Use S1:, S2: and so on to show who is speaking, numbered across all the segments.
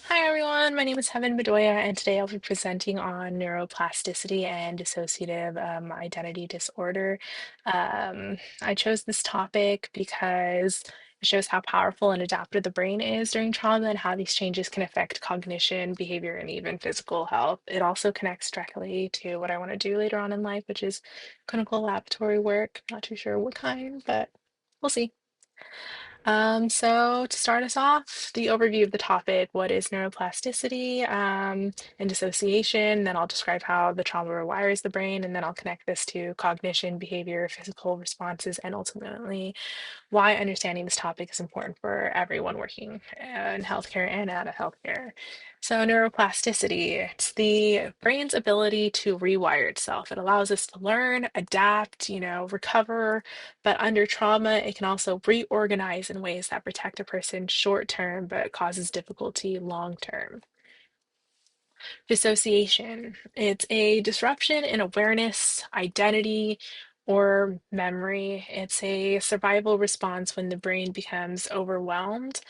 S1: Hi everyone, my name is Heaven Bedoya, and today I'll be presenting on neuroplasticity and dissociative identity disorder. I chose this topic because it shows how powerful and adaptive the brain is during trauma and how these changes can affect cognition, behavior, and even physical health. It also connects directly to what I want to do later on in life, which is clinical laboratory work. Not too sure what kind, but we'll see. So to start us off, the overview of the topic, what is neuroplasticity, and dissociation, then I'll describe how the trauma rewires the brain, and then I'll connect this to cognition, behavior, physical responses, and ultimately why understanding this topic is important for everyone working in healthcare and out of healthcare. So, neuroplasticity, it's the brain's ability to rewire itself. It allows us to learn, adapt, recover, but under trauma, it can also reorganize in ways that protect a person short term but causes difficulty long term. Dissociation. It's a disruption in awareness, identity, or memory. It's a survival response when the brain becomes overwhelmed,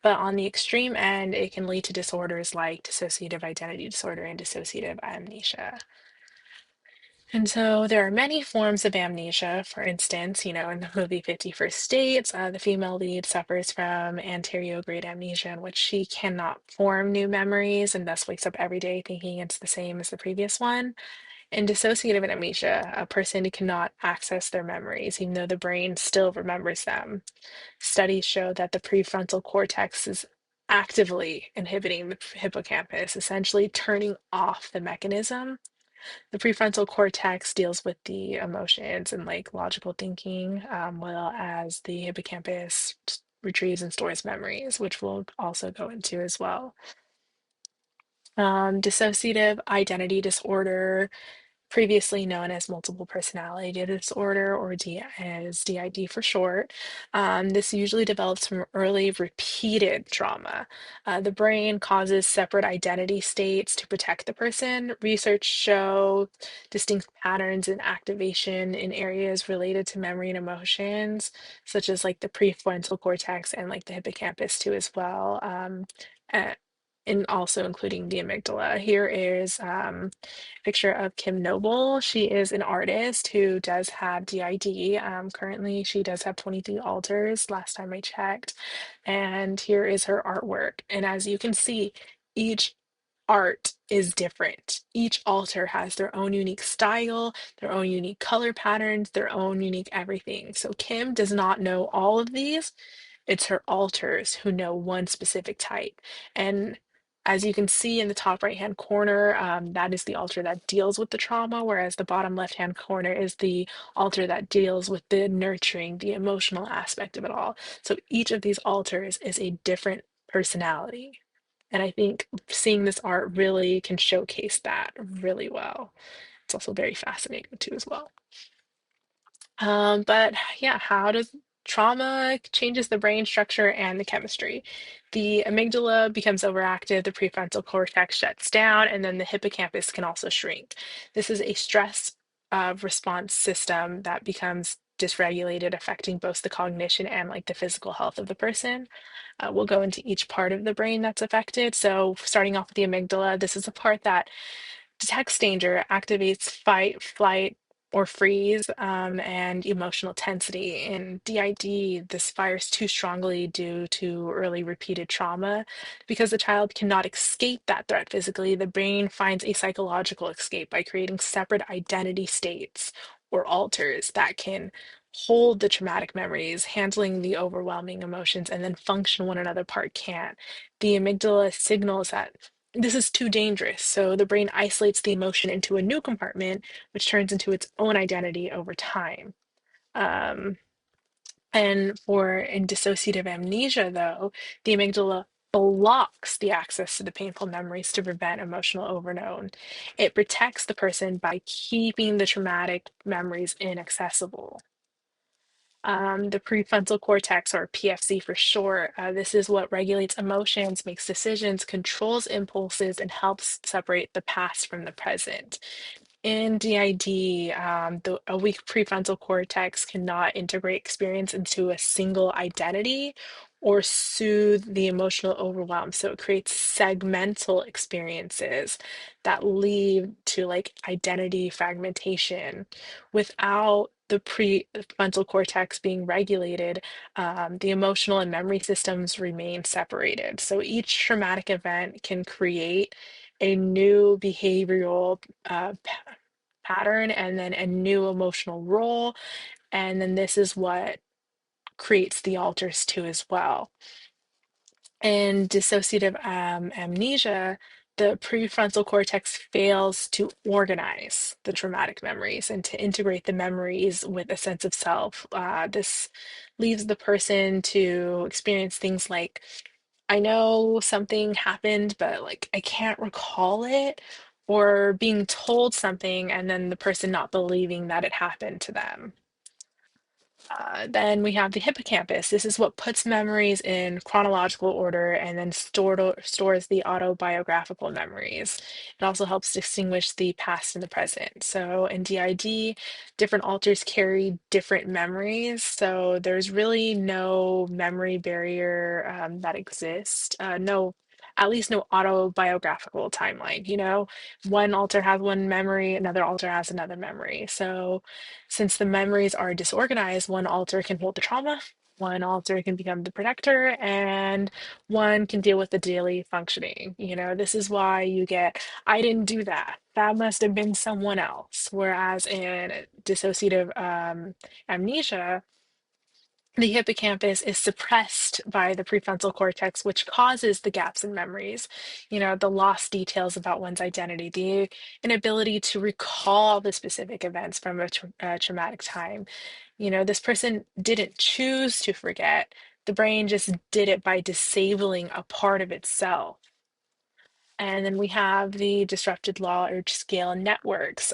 S1: but on the extreme end, it can lead to disorders like dissociative identity disorder and dissociative amnesia. And so there are many forms of amnesia. For instance, in the movie 50 First Dates, the female lead suffers from anterograde amnesia, in which she cannot form new memories and thus wakes up every day thinking it's the same as the previous one. In dissociative amnesia, a person cannot access their memories, even though the brain still remembers them. Studies show that the prefrontal cortex is actively inhibiting the hippocampus, essentially turning off the mechanism. The prefrontal cortex deals with the emotions and like logical thinking, while as the hippocampus retrieves and stores memories, which we'll also go into as well. Dissociative identity disorder, previously known as multiple personality disorder or as DID for short. This usually develops from early repeated trauma. The brain causes separate identity states to protect the person. Research show distinct patterns in activation in areas related to memory and emotions, such as like the prefrontal cortex and like the hippocampus too as well. Uh, and also including the amygdala. Here is picture of Kim Noble. She is an artist who does have DID. Currently, she does have 23 altars, last time I checked. And here is her artwork. And as you can see, each art is different. Each altar has their own unique style, their own unique color patterns, their own unique everything. So Kim does not know all of these. It's her alters who know one specific type. And as you can see in the top right-hand corner, that is the altar that deals with the trauma, whereas the bottom left-hand corner is the altar that deals with the nurturing, the emotional aspect of it all. So each of these altars is a different personality. And I think seeing this art really can showcase that really well. It's also very fascinating too, as well. But yeah, how does trauma changes the brain structure and the chemistry? The amygdala becomes overactive, the prefrontal cortex shuts down, and then the hippocampus can also shrink. This is a stress response system that becomes dysregulated, affecting both the cognition and like the physical health of the person. We'll go into each part of the brain that's affected. So, starting off with the amygdala, this is the part that detects danger, activates fight, flight, or freeze, and emotional tensity. In DID, this fires too strongly due to early repeated trauma. Because the child cannot escape that threat physically, the brain finds a psychological escape by creating separate identity states or alters that can hold the traumatic memories, handling the overwhelming emotions, and then function when another part can't. The amygdala signals that this is too dangerous. So the brain isolates the emotion into a new compartment, which turns into its own identity over time. Um, and for in dissociative amnesia, though, the amygdala blocks the access to the painful memories to prevent emotional overload. It protects the person by keeping the traumatic memories inaccessible. The prefrontal cortex, or PFC for short, this is what regulates emotions, makes decisions, controls impulses, and helps separate the past from the present. In DID, a weak prefrontal cortex cannot integrate experience into a single identity, or soothe the emotional overwhelm. So it creates segmental experiences that lead to like identity fragmentation without the prefrontal cortex being regulated. The emotional and memory systems remain separated. So each traumatic event can create a new behavioral pattern and then a new emotional role. And then this is what creates the alters too as well. In dissociative amnesia, the prefrontal cortex fails to organize the traumatic memories and to integrate the memories with a sense of self. This leaves the person to experience things like, I know something happened, but like I can't recall it, or being told something and then the person not believing that it happened to them. Then we have the hippocampus. This is what puts memories in chronological order and then stores the autobiographical memories. It also helps distinguish the past and the present. So in DID, different alters carry different memories. So there's really no memory barrier that exists. No, at least no autobiographical timeline. One alter has one memory, another alter has another memory. So since the memories are disorganized, one alter can hold the trauma, one alter can become the protector, and one can deal with the daily functioning. This is why you get, I didn't do that. That must have been someone else. Whereas in dissociative amnesia, the hippocampus is suppressed by the prefrontal cortex, which causes the gaps in memories, the lost details about one's identity, the inability to recall the specific events from a traumatic time. This person didn't choose to forget. The brain just did it by disabling a part of itself. And then we have the disrupted large scale networks.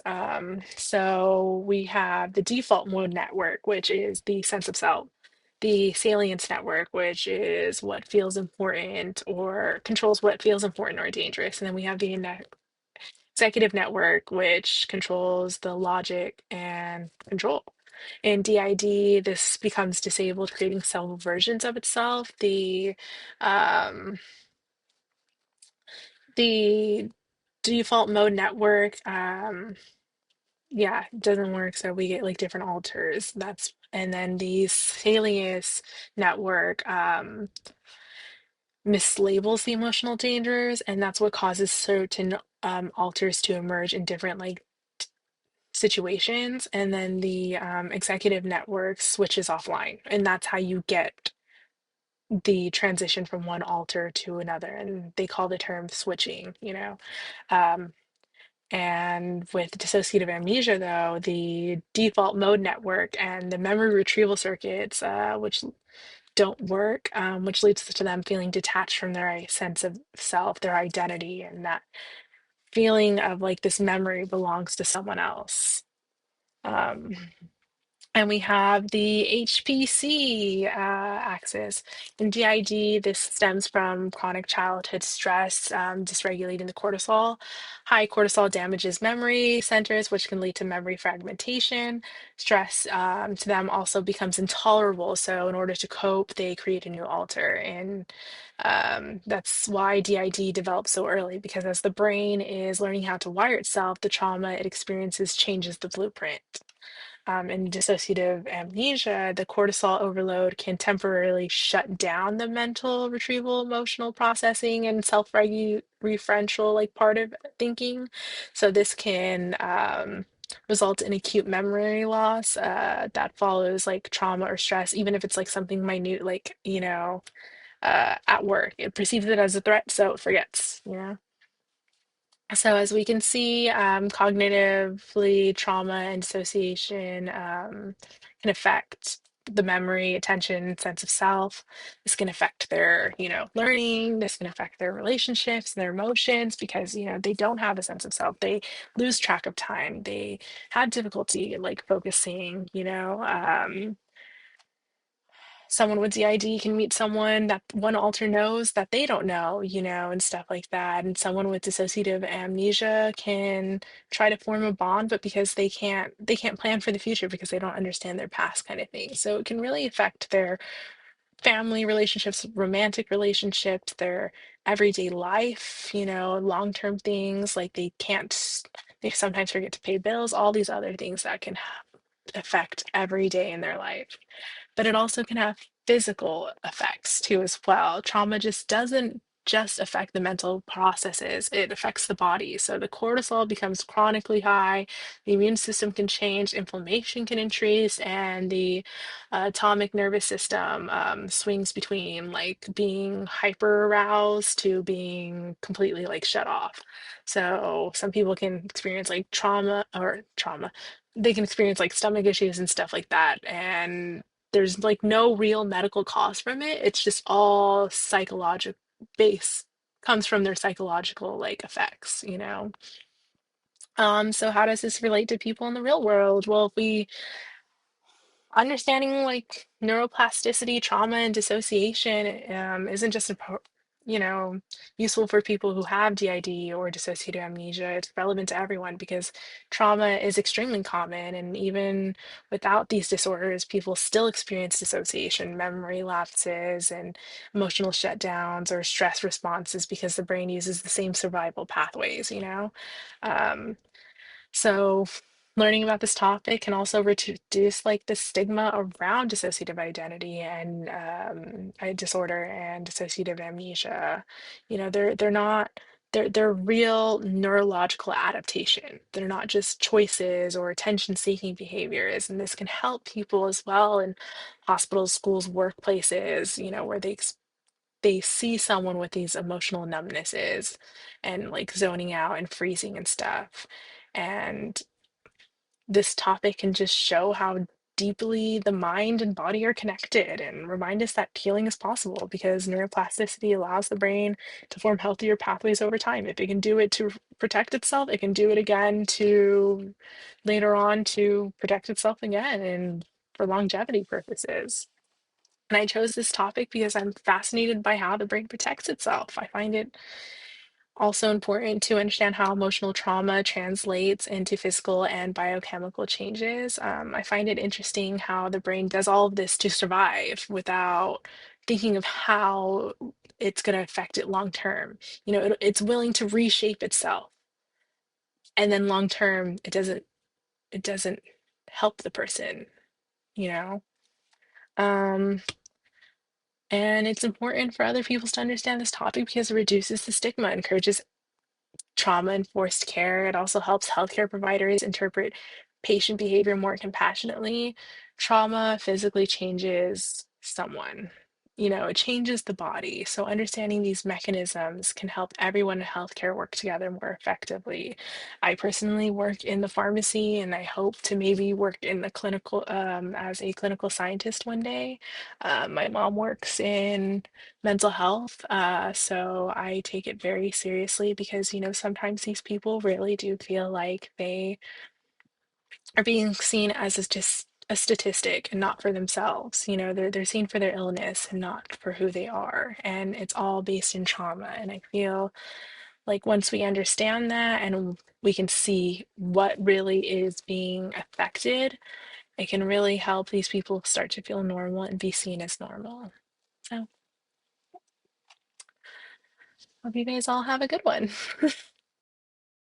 S1: So we have the default mode network, which is the sense of self, the salience network, which is what feels important or controls what feels important or dangerous. And then we have the executive network, which controls the logic and control. In DID, this becomes disabled, creating several versions of itself. Um, the default mode network, yeah, doesn't work. So we get like different alters. And then the Salius network mislabels the emotional dangers, and that's what causes certain alters to emerge in different like situations. And then the executive network switches offline, and that's how you get the transition from one alter to another. And they call the term switching. Um, And with dissociative amnesia, though, the default mode network and the memory retrieval circuits, which don't work, which leads to them feeling detached from their sense of self, their identity, and that feeling of like this memory belongs to someone else. Um, and we have the HPC axis. In DID, this stems from chronic childhood stress, dysregulating the cortisol. High cortisol damages memory centers, which can lead to memory fragmentation. Stress to them also becomes intolerable. So, in order to cope, they create a new alter. And that's why DID develops so early, because as the brain is learning how to wire itself, the trauma it experiences changes the blueprint. In dissociative amnesia, the cortisol overload can temporarily shut down the mental retrieval, emotional processing, and self-referential like part of thinking. So this can result in acute memory loss that follows like trauma or stress, even if it's like something minute, like at work. It perceives it as a threat, so it forgets. So as we can see, cognitively, trauma and dissociation can affect the memory, attention, sense of self. This can affect their learning. This can affect their relationships, their emotions, because they don't have a sense of self. They lose track of time. They have difficulty like focusing. Someone with DID can meet someone that one alter knows that they don't know, and stuff like that. And someone with dissociative amnesia can try to form a bond, but because they can't plan for the future because they don't understand their past kind of thing. So it can really affect their family relationships, romantic relationships, their everyday life, long-term things like they sometimes forget to pay bills, all these other things that can affect every day in their life. But it also can have physical effects too as well. Trauma just doesn't just affect the mental processes, it affects the body. So the cortisol becomes chronically high, the immune system can change, inflammation can increase, and the atomic nervous system swings between like being hyper aroused to being completely like shut off. So some people can experience like trauma, they can experience like stomach issues and stuff like that. And there's like no real medical cause from it. It's just all psychological base comes from their psychological like effects. So how does this relate to people in the real world? Well, if we understanding like neuroplasticity, trauma, and dissociation isn't just you know useful for people who have DID or dissociative amnesia. It's relevant to everyone because trauma is extremely common, and even without these disorders, people still experience dissociation, memory lapses, and emotional shutdowns or stress responses because the brain uses the same survival pathways. Um, so, learning about this topic can also reduce like the stigma around dissociative identity and disorder and dissociative amnesia. They're not they're real neurological adaptation. They're not just choices or attention-seeking behaviors, and this can help people as well in hospitals, schools, workplaces. Where they see someone with these emotional numbnesses and like zoning out and freezing and stuff. And this topic can just show how deeply the mind and body are connected and remind us that healing is possible because neuroplasticity allows the brain to form healthier pathways over time. If it can do it to protect itself, it can do it again to later on to protect itself again and for longevity purposes. And I chose this topic because I'm fascinated by how the brain protects itself. I find it also important to understand how emotional trauma translates into physical and biochemical changes. I find it interesting how the brain does all of this to survive without thinking of how it's going to affect it long term. It's willing to reshape itself, and then long term, it doesn't help the person. You know. Um, and it's important for other people to understand this topic because it reduces the stigma, encourages trauma-informed care. It also helps healthcare providers interpret patient behavior more compassionately. Trauma physically changes someone. It changes the body. So understanding these mechanisms can help everyone in healthcare work together more effectively. I personally work in the pharmacy and I hope to maybe work in the clinical as a clinical scientist one day. My mom works in mental health. So I take it very seriously because, sometimes these people really do feel like they are being seen as just a statistic and not for themselves. They're seen for their illness and not for who they are. And it's all based in trauma. And I feel like once we understand that and we can see what really is being affected, it can really help these people start to feel normal and be seen as normal. So hope you guys all have a good one.